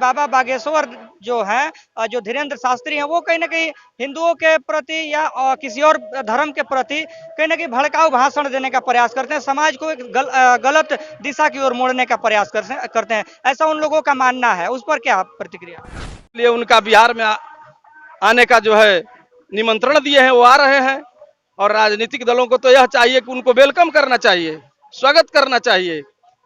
बाबा बागेश्वर जो हैं जो धीरेन्द्र शास्त्री हैं वो कहीं ना कहीं हिंदुओं के प्रति या किसी और धर्म के प्रति कहीं ना कहीं भड़काऊ भाषण देने का प्रयास करते हैं, समाज को एक गलत दिशा की ओर मोड़ने का प्रयास करते हैं, ऐसा उन लोगों का मानना है। उस पर क्या प्रतिक्रिया? लिए उनका बिहार में आने का जो है निमंत्रण दिए हैं, वो आ रहे हैं। और राजनीतिक दलों को तो यह चाहिए कि उनको वेलकम करना चाहिए, स्वागत करना चाहिए,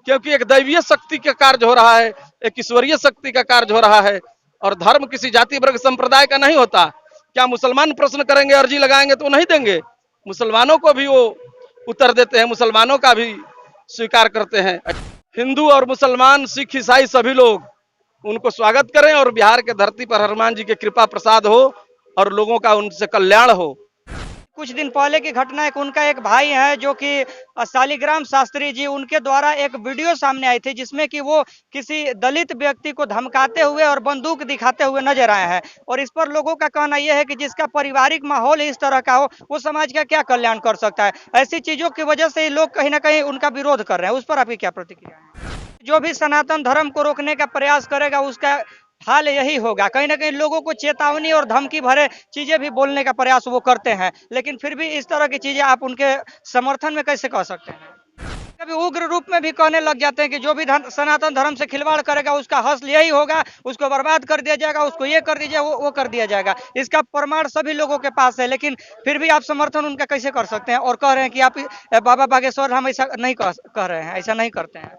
क्योंकि एक दैवीय शक्ति का कार्य हो रहा है, एक ईश्वरीय शक्ति का कार्य हो रहा है। और धर्म किसी जाति वर्ग संप्रदाय का नहीं होता। क्या मुसलमान प्रश्न करेंगे, अर्जी लगाएंगे तो नहीं देंगे? मुसलमानों को भी वो उत्तर देते हैं, मुसलमानों का भी स्वीकार करते हैं। हिंदू और मुसलमान, सिख, ईसाई सभी लोग उनको स्वागत करें और बिहार के धरती पर हनुमान जी की कृपा प्रसाद हो और लोगों का उनसे कल्याण हो। कुछ दिन पहले की घटना है, उनका एक भाई है जो कि शालिग्राम शास्त्री जी, उनके द्वारा एक वीडियो सामने आई थी जिसमें कि वो किसी दलित व्यक्ति को धमकाते हुए और बंदूक दिखाते हुए नजर आए हैं। और इस पर लोगों का कहना यह है कि जिसका पारिवारिक माहौल इस तरह का हो वो समाज का क्या कल्याण कर सकता है। ऐसी चीजों की वजह से लोग कहीं ना कहीं उनका विरोध कर रहे हैं। उस पर आपकी क्या प्रतिक्रिया है? जो भी सनातन धर्म को रोकने का प्रयास करेगा उसका हाल यही होगा। कहीं ना कहीं लोगों को चेतावनी और धमकी भरे चीजें भी बोलने का प्रयास वो करते हैं, लेकिन फिर भी इस तरह की चीजें आप उनके समर्थन में कैसे कह सकते हैं? कभी उग्र रूप में भी कहने लग जाते हैं कि जो भी सनातन धर्म से खिलवाड़ करेगा उसका हश्र यही होगा, उसको बर्बाद कर दिया जाएगा, उसको ये कर दीजिए, वो कर दिया जाएगा। इसका प्रमाण सभी लोगों के पास है, लेकिन फिर भी आप समर्थन उनका कैसे कर सकते हैं और कह रहे हैं कि आप बाबा बागेश्वर हम ऐसा नहीं कह रहे हैं, ऐसा नहीं करते हैं।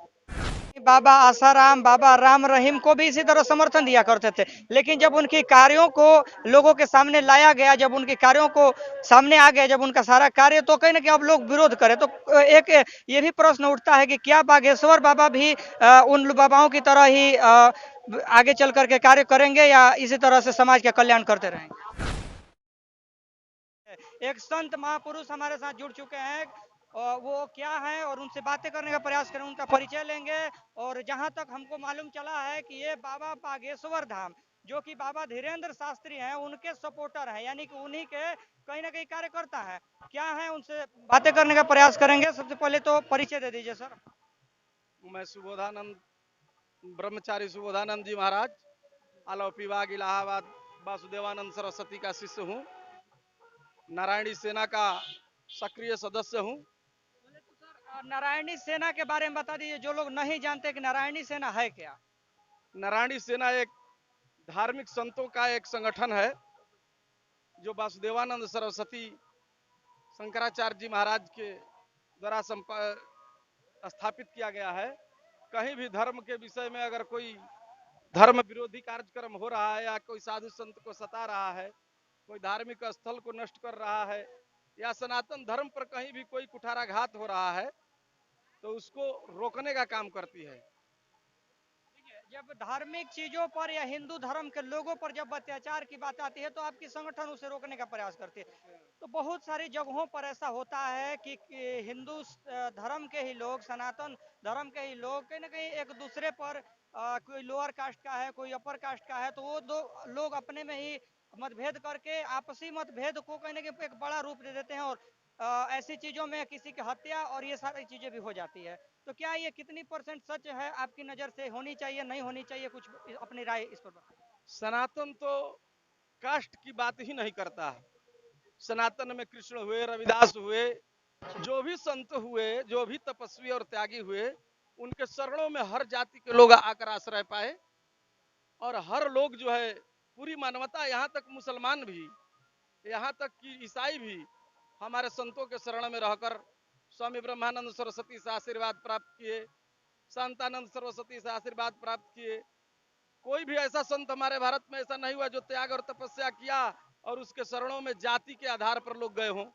बाबा आसाराम, बाबा राम रहीम को भी इसी तरह समर्थन दिया करते थे, लेकिन जब उनकी कार्यों को लोगों के सामने लाया गया, जब उनके कार्यों को सामने आ गया, जब उनका सारा कार्य, तो कहीं ना कहीं अब लोग विरोध करें। तो एक ये भी प्रश्न उठता है कि क्या बागेश्वर बाबा भी उन बाबाओं की तरह ही आगे चल करके कार्य करेंगे या इसी तरह से समाज का कल्याण करते रहेंगे? एक संत महापुरुष हमारे साथ जुड़ चुके हैं, और वो क्या है और उनसे बातें करने का प्रयास करें, उनका परिचय लेंगे। और जहां तक हमको मालूम चला है कि ये बाबा बागेश्वर धाम जो कि बाबा धीरेन्द्र शास्त्री हैं उनके सपोर्टर हैं, यानी कि उन्हीं के कहीं ना कहीं कार्यकर्ता है। क्या है, उनसे बातें करने का प्रयास करेंगे। सबसे पहले तो परिचय दे दीजिए सर। मैं सुबोधानंद, ब्रह्मचारी सुबोधानंद जी महाराज, आलोपी बाग इलाहाबाद वासुदेवानंद सरस्वती का शिष्य हूँ। नारायणी सेना का सक्रिय सदस्य हूँ। नारायणी सेना के बारे में बता दीजिए, जो लोग नहीं जानते कि नारायणी सेना है क्या। नारायणी सेना एक धार्मिक संतों का एक संगठन है जो वासुदेवानंद सरस्वती शंकराचार्य जी महाराज के द्वारा स्थापित किया गया है। कहीं भी धर्म के विषय में अगर कोई धर्म विरोधी कार्यक्रम हो रहा है या कोई साधु संत को सता रहा है, कोई धार्मिक स्थल को नष्ट कर रहा है या सनातन धर्म पर कहीं भी कोई कुठाराघात हो रहा है तो उसको रोकने का काम करती है। जब धार्मिक चीजों पर या हिंदू धर्म के लोगों पर जब अत्याचार की बात आती है तो आपकी संगठन उसे रोकने का प्रयास करती है। तो बहुत सारी जगहों पर ऐसा होता है कि हिंदू धर्म के ही लोग, सनातन धर्म के ही लोग कहीं ना कहीं एक दूसरे पर कोई लोअर कास्ट का है, कोई अपर कास्ट का है, तो वो दो लोग अपने में ही मतभेद करके आपसी मतभेद को कहीं ना कहीं एक बड़ा रूप दे देते हैं और ऐसी चीजों में किसी की हत्या और ये सारी चीजें भी हो जाती है। तो क्या ये कितनी परसेंट सच है आपकी नजर से, होनी चाहिए नहीं होनी चाहिए, कुछ अपनी राय इस पर बताइए। सनातन तो कास्ट की बात ही नहीं करता है। सनातन में कृष्ण हुए, रविदास हुए, जो भी संत हुए, जो भी तपस्वी और त्यागी हुए, उनके शरणों में हर जाति के लोग आकर आश्रय पाए। और हर लोग जो है पूरी मानवता, यहाँ तक मुसलमान भी, यहाँ तक कि ईसाई भी हमारे संतों के शरण में रहकर स्वामी ब्रह्मानंद सरस्वती से आशीर्वाद प्राप्त किए, शांतानंद सरस्वती से आशीर्वाद प्राप्त किए। कोई भी ऐसा संत हमारे भारत में ऐसा नहीं हुआ जो त्याग और तपस्या किया और उसके शरणों में जाति के आधार पर लोग गए हों।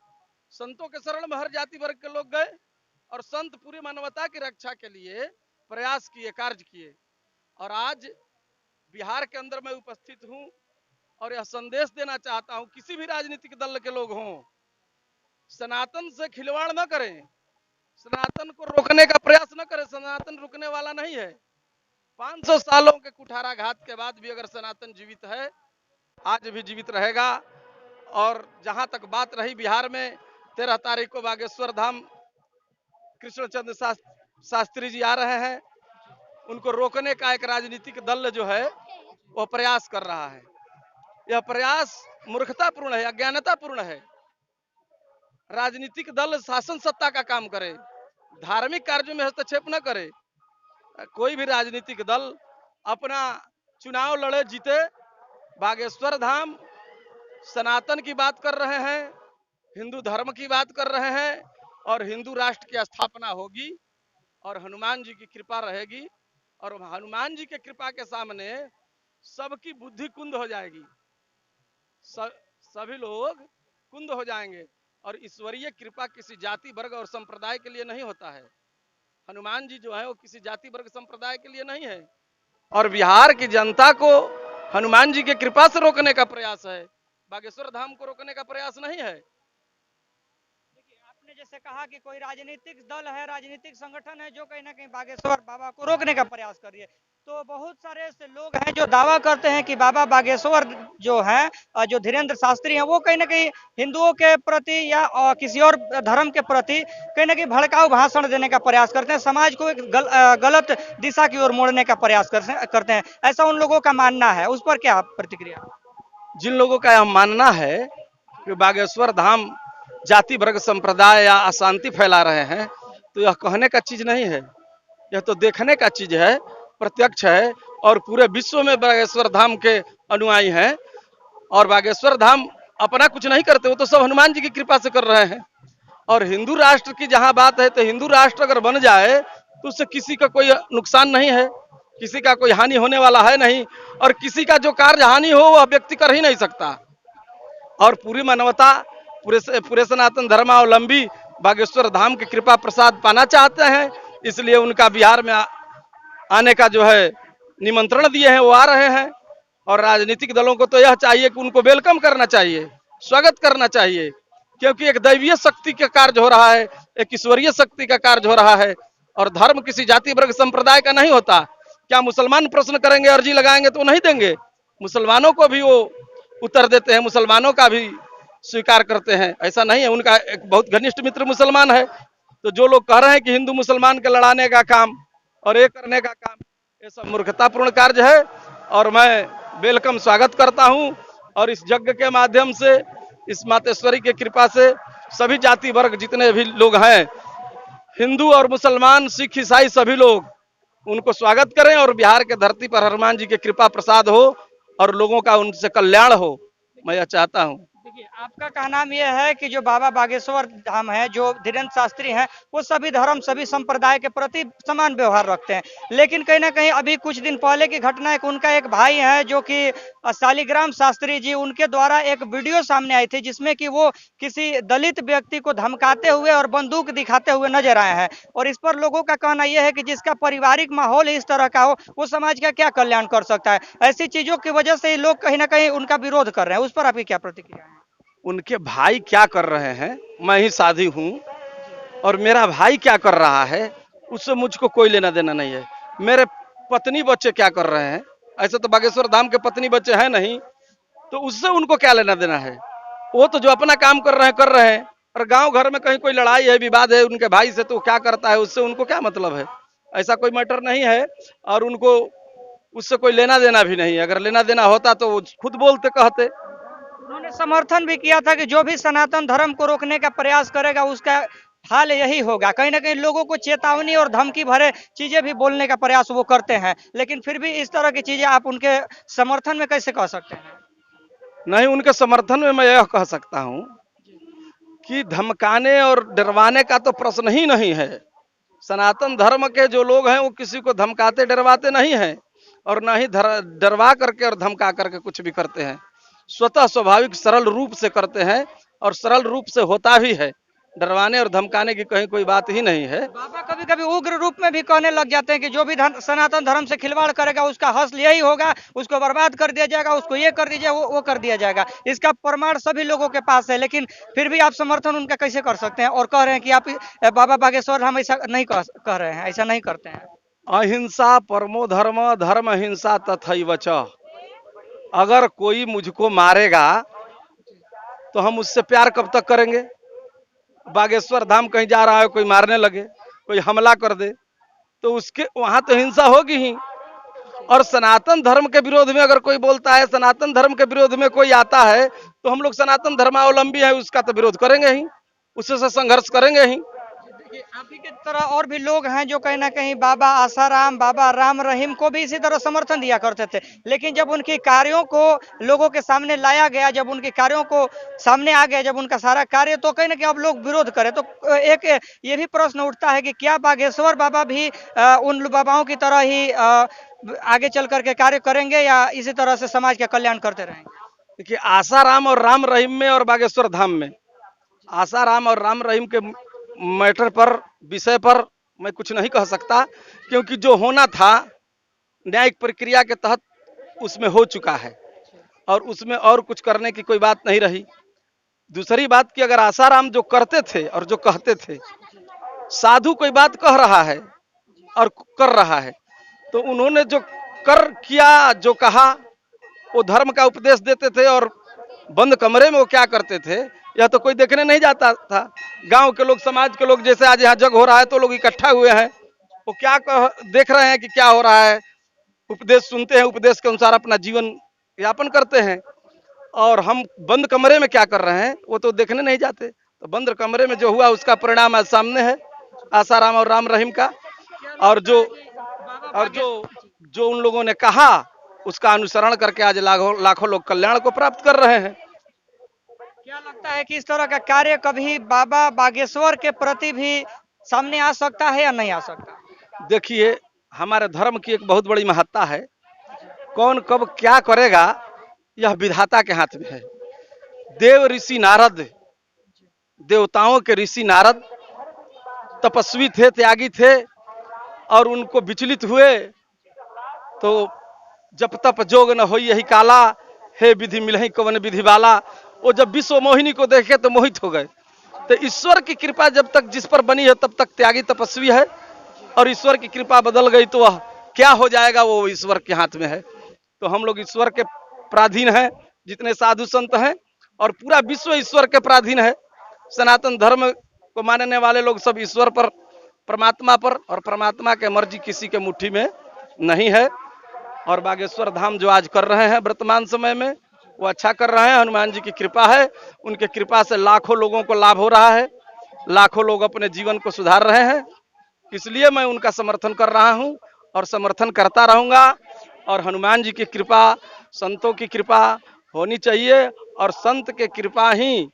संतों के शरण में हर जाति वर्ग के लोग गए और संत पूरी मानवता की रक्षा के लिए प्रयास किए, कार्य किए। और आज बिहार के अंदर मैं उपस्थित हूं और यह संदेश देना चाहता हूं, किसी भी राजनीतिक दल के लोग हों, सनातन से खिलवाड़ न करें, सनातन को रोकने का प्रयास न करें। सनातन रुकने वाला नहीं है। 500 सालों के कुठाराघात के बाद भी अगर सनातन जीवित है, आज भी जीवित रहेगा। और जहां तक बात रही बिहार में 13 तारीख को बागेश्वर धाम कृष्णचंद्र शास्त्री जी आ रहे हैं, उनको रोकने का एक राजनीतिक दल जो है वह प्रयास कर रहा है। यह प्रयास मूर्खतापूर्ण है, अज्ञानतापूर्ण है। राजनीतिक दल शासन सत्ता का काम करे, धार्मिक कार्यों में हस्तक्षेप न करे। कोई भी राजनीतिक दल अपना चुनाव लड़े, जीते। बागेश्वर धाम सनातन की बात कर रहे हैं, हिंदू धर्म की बात कर रहे हैं, और हिंदू राष्ट्र की स्थापना होगी और हनुमान जी की कृपा रहेगी, और हनुमान जी की कृपा के सामने सबकी बुद्धि कुंद हो जाएगी, सभी लोग कुंद हो जाएंगे। और ईश्वरीय कृपा किसी जाति वर्ग और संप्रदाय के लिए नहीं होता है। हनुमान जी जो है वो किसी जाति वर्ग संप्रदाय के लिए नहीं है, और बिहार की जनता को हनुमान जी की कृपा से रोकने का प्रयास है, बागेश्वर धाम को रोकने का प्रयास नहीं है। देखिए, आपने जैसे कहा कि कोई राजनीतिक दल है, राजनीतिक संगठन है जो कहीं ना कहीं बागेश्वर बाबा को रोकने का प्रयास कर रही है, तो बहुत सारे ऐसे लोग हैं जो दावा करते हैं कि बाबा बागेश्वर जो है, जो धीरेन्द्र शास्त्री हैं, वो कहीं ना कहीं हिंदुओं के प्रति या किसी और धर्म के प्रति कहीं ना कहीं भड़काऊ भाषण देने का प्रयास करते हैं, समाज को एक गलत दिशा की ओर मोड़ने का प्रयास करते हैं। ऐसा उन लोगों का मानना है, उस पर क्या प्रतिक्रिया? जिन लोगों का यह मानना है कि बागेश्वर धाम जाति वर्ग संप्रदाय या अशांति फैला रहे हैं, तो यह कहने का चीज नहीं है, यह तो देखने का चीज है, प्रत्यक्ष है। और पूरे विश्व में बागेश्वर धाम के अनुयायी हैं, और बागेश्वर धाम अपना कुछ नहीं करते, वो तो सब हनुमान जी की कृपा से कर रहे हैं। और हिंदू राष्ट्र की जहां बात है, तो हिंदू राष्ट्र अगर बन जाए तो उससे किसी का कोई नुकसान नहीं है, किसी का कोई हानि होने वाला है नहीं, और किसी का जो कार्य हानि हो वह व्यक्ति कर ही नहीं सकता। और पूरी मानवता, पूरे सनातन धर्मावलंबी बागेश्वर धाम की कृपा प्रसाद पाना चाहते हैं, इसलिए उनका बिहार में आने का जो है निमंत्रण दिए हैं, वो आ रहे हैं। और राजनीतिक दलों को तो यह चाहिए कि उनको वेलकम करना चाहिए, स्वागत करना चाहिए, क्योंकि एक दैवीय शक्ति का कार्य हो रहा है, एक ईश्वरीय शक्ति का कार्य हो रहा है। और धर्म किसी जाति वर्ग संप्रदाय का नहीं होता। क्या मुसलमान प्रश्न करेंगे, अर्जी लगाएंगे तो नहीं देंगे? मुसलमानों को भी वो उत्तर देते हैं, मुसलमानों का भी स्वीकार करते हैं, ऐसा नहीं है। उनका एक बहुत घनिष्ठ मित्र मुसलमान है। तो जो लोग कह रहे हैं कि हिंदू मुसलमान के लड़ाने का काम और ये करने का काम, ये सब मूर्खतापूर्ण कार्य है। और मैं वेलकम स्वागत करता हूं, और इस यज्ञ के माध्यम से, इस मातेश्वरी की कृपा से सभी जाति वर्ग जितने भी लोग हैं, हिंदू और मुसलमान, सिख, ईसाई, सभी लोग उनको स्वागत करें, और बिहार के धरती पर हनुमान जी की कृपा प्रसाद हो और लोगों का उनसे कल्याण हो, मैं यह चाहता हूं। देखिए, आपका कहना यह है कि जो बाबा बागेश्वर धाम है, जो धीरेन्द्र शास्त्री हैं, वो सभी धर्म, सभी संप्रदाय के प्रति समान व्यवहार रखते हैं, लेकिन कहीं ना कहीं अभी कुछ दिन पहले की घटना है कि उनका एक भाई है जो कि शालिग्राम शास्त्री जी, उनके द्वारा एक वीडियो सामने आई थी जिसमें कि वो किसी दलित व्यक्ति को धमकाते हुए और बंदूक दिखाते हुए नजर आए हैं। और इस पर लोगों का कहना यह है कि जिसका पारिवारिक माहौल इस तरह का हो, वो समाज का क्या कल्याण कर सकता है? ऐसी चीजों की वजह से लोग कहीं ना कहीं उनका विरोध कर रहे हैं, उस पर आपकी क्या प्रतिक्रिया है? उनके भाई क्या कर रहे हैं, मैं ही साधी हूं, और मेरा भाई क्या कर रहा है उससे मुझको कोई लेना देना नहीं है। मेरे पत्नी बच्चे क्या कर रहे हैं, ऐसे तो बागेश्वर धाम के पत्नी बच्चे हैं नहीं, तो उससे उनको क्या लेना देना है? वो तो जो अपना काम कर रहे हैं। और गांव घर में कहीं कोई लड़ाई है, विवाद है उनके भाई से, तो क्या करता है उससे उनको क्या मतलब है? ऐसा कोई मैटर नहीं है, और उनको उससे कोई लेना देना भी नहीं है। अगर लेना देना होता तो वो खुद बोलते, कहते। उन्होंने समर्थन भी किया था कि जो भी सनातन धर्म को रोकने का प्रयास करेगा उसका हाल यही होगा। कहीं ना कहीं लोगों को चेतावनी और धमकी भरे चीजें भी बोलने का प्रयास वो करते हैं, लेकिन फिर भी इस तरह की चीजें आप उनके समर्थन में कैसे कह सकते हैं? नहीं, उनके समर्थन में मैं यह कह सकता हूं कि धमकाने और डरवाने का तो प्रश्न ही नहीं है। सनातन धर्म के जो लोग हैं वो किसी को धमकाते डरवाते नहीं हैं, और ना ही डरवा करके और धमका करके कुछ भी करते हैं। स्वतः स्वाभाविक सरल रूप से करते हैं, और सरल रूप से होता भी है। डरवाने और धमकाने की कहीं कोई बात ही नहीं है। बाबा कभी कभी उग्र रूप में भी कहने लग जाते हैं कि जो भी सनातन धर्म से खिलवाड़ करेगा उसका हश्र यही होगा, उसको बर्बाद कर दिया जाएगा, उसको ये कर दीजिए, वो कर दिया जाएगा। इसका प्रमाण सभी लोगों के पास है, लेकिन फिर भी आप समर्थन उनका कैसे कर सकते हैं और कह रहे हैं कि आप बाबा बागेश्वर हम ऐसा नहीं कह रहे हैं, ऐसा नहीं करते हैं? अहिंसा परमो धर्म, धर्म अहिंसा तथैव च। अगर कोई मुझको मारेगा तो हम उससे प्यार कब तक करेंगे? बागेश्वर धाम कहीं जा रहा है, कोई मारने लगे, कोई हमला कर दे, तो उसके वहां तो हिंसा होगी ही। और सनातन धर्म के विरोध में अगर कोई बोलता है, सनातन धर्म के विरोध में कोई आता है, तो हम लोग सनातन धर्मावलंबी है, उसका तो विरोध करेंगे ही, उससे संघर्ष करेंगे ही। देखिए, आप ही की तरह और भी लोग हैं जो कहीं ना कहीं बाबा आसाराम, बाबा राम रहीम को भी इसी तरह समर्थन दिया करते थे, लेकिन जब उनके कार्यों को लोगों के सामने लाया गया, जब उनके कार्यों को सामने आ गया, जब उनका सारा कार्य, तो कहीं ना कहीं अब लोग विरोध करें। तो एक ये भी प्रश्न उठता है कि क्या बागेश्वर बाबा भी उन बाबाओं की तरह ही आगे चल करके कार्य करेंगे या इसी तरह से समाज का कल्याण करते रहेंगे? देखिए, आसाराम और राम रहीम में और बागेश्वर धाम में, आसाराम और राम रहीम के मैटर पर, विषय पर मैं कुछ नहीं कह सकता, क्योंकि जो होना था न्यायिक प्रक्रिया के तहत उसमें हो चुका है और उसमें और कुछ करने की कोई बात नहीं रही। दूसरी बात कि अगर आसाराम जो करते थे और जो कहते थे, साधु कोई बात कह रहा है और कर रहा है, तो उन्होंने जो कर किया, जो कहा, वो धर्म का उपदेश देते थे और बंद कमरे में वो क्या करते थे, यह तो कोई देखने नहीं जाता था। गांव के लोग, समाज के लोग, जैसे आज यहाँ जग हो रहा है तो लोग इकट्ठा हुए हैं, वो क्या देख रहे हैं कि क्या हो रहा है, उपदेश सुनते हैं, उपदेश के अनुसार अपना जीवन यापन करते हैं। और हम बंद कमरे में क्या कर रहे हैं वो तो देखने नहीं जाते। तो बंद कमरे में जो हुआ उसका परिणाम आज सामने है, आसाराम और राम रहीम का। और जो उन लोगों ने कहा उसका अनुसरण करके आज लाखों लोग कल्याण को प्राप्त कर रहे हैं। क्या लगता है कि इस तरह का कार्य कभी बाबा बागेश्वर के प्रति भी सामने आ सकता है या नहीं आ सकता? देखिए, हमारे धर्म की एक बहुत बड़ी महत्ता है, कौन कब क्या करेगा यह विधाता के हाथ में है। देव ऋषि नारद, देवताओं के ऋषि नारद तपस्वी थे, त्यागी थे, और उनको विचलित हुए तो जब तप जोग न हो यही काला, हे विधि मिलहि कवन विधि वाला। वो जब विश्व मोहिनी को देखे तो मोहित हो गए। तो ईश्वर की कृपा जब तक जिस पर बनी है तब तक त्यागी तपस्वी है, और ईश्वर की कृपा बदल गई तो वह क्या हो जाएगा, वो ईश्वर के हाथ में है। तो हम लोग ईश्वर के पराधीन हैं, जितने साधु संत हैं, और पूरा विश्व ईश्वर के पराधीन है। सनातन धर्म को मानने वाले लोग सब ईश्वर पर, परमात्मा पर, और परमात्मा के मर्जी किसी के मुट्ठी में नहीं है। और बागेश्वर धाम जो आज कर रहे हैं वर्तमान समय में, वो अच्छा कर रहे हैं, हनुमान जी की कृपा है। उनके कृपा से लाखों लोगों को लाभ हो रहा है, लाखों लोग अपने जीवन को सुधार रहे हैं। इसलिए मैं उनका समर्थन कर रहा हूं और समर्थन करता रहूंगा। और हनुमान जी की कृपा, संतों की कृपा होनी चाहिए, और संत के कृपा ही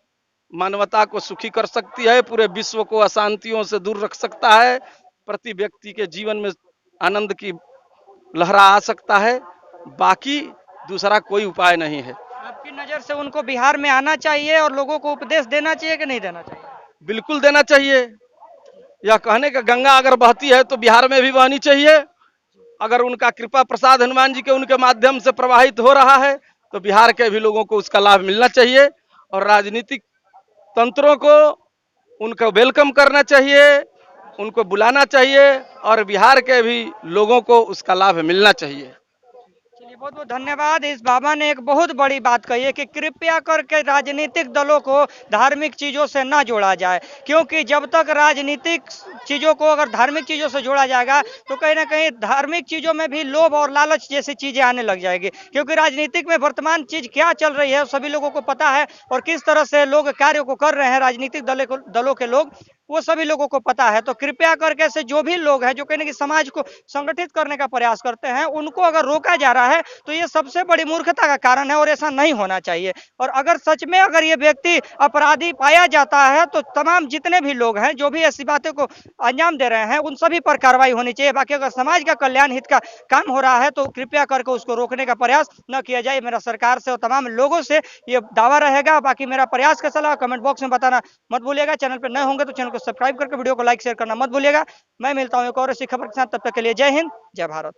मानवता को सुखी कर सकती है, पूरे विश्व को अशांतियों से दूर रख सकता है, प्रति व्यक्ति के जीवन में आनंद की लहरा आ सकता है। बाकी दूसरा कोई उपाय नहीं है। आपकी नजर से उनको बिहार में आना चाहिए और लोगों को उपदेश देना चाहिए कि नहीं देना चाहिए? बिल्कुल देना चाहिए। यह कहने का गंगा अगर बहती है तो बिहार में भी बहनी चाहिए। अगर उनका कृपा प्रसाद हनुमान जी के उनके माध्यम से प्रवाहित हो रहा है तो बिहार के भी लोगों को उसका लाभ मिलना चाहिए, और राजनीतिक तंत्रों को उनका वेलकम करना चाहिए, उनको बुलाना चाहिए, और बिहार के भी लोगों को उसका लाभ मिलना चाहिए। चलिए, बहुत बहुत धन्यवाद। इस बाबा ने एक बहुत बड़ी बात कही है कि कृपया करके राजनीतिक दलों को धार्मिक चीजों से ना जोड़ा जाए, क्योंकि जब तक राजनीतिक चीजों को अगर धार्मिक चीजों से जोड़ा जाएगा तो कहीं ना कहीं धार्मिक चीजों में भी लोभ और लालच जैसी चीजें आने लग जाएगी। क्योंकि राजनीतिक में वर्तमान चीज क्या चल रही है सभी लोगों को पता है, और किस तरह से लोग कार्यों को कर रहे हैं राजनीतिक दलों के लोग, वो सभी लोगों को पता है। तो कृपया करके से जो भी लोग हैं जो कहीं ना कहीं समाज को संगठित करने का प्रयास करते हैं, उनको अगर रोका जा रहा है तो ये सबसे बड़ी मूर्खता का कारण है, और ऐसा नहीं होना चाहिए। और अगर सच में अगर ये व्यक्ति अपराधी पाया जाता है तो तमाम जितने भी लोग हैं जो भी ऐसी बातों को अंजाम दे रहे हैं उन सभी पर कार्रवाई होनी चाहिए। बाकी अगर समाज का कल्याण हित का काम हो रहा है तो कृपया करके उसको रोकने का प्रयास न किया जाए। मेरा सरकार से और तमाम लोगों से ये दावा रहेगा। बाकी मेरा प्रयास कैसा लगा कमेंट बॉक्स में बताना मत भूलिएगा। चैनल पर नए होंगे तो चैनल को सब्सक्राइब करके वीडियो को लाइक शेयर करना मत भूलिएगा। मैं मिलता हूँ एक और ऐसी खबर के साथ, तब तक के लिए जय हिंद, जय भारत।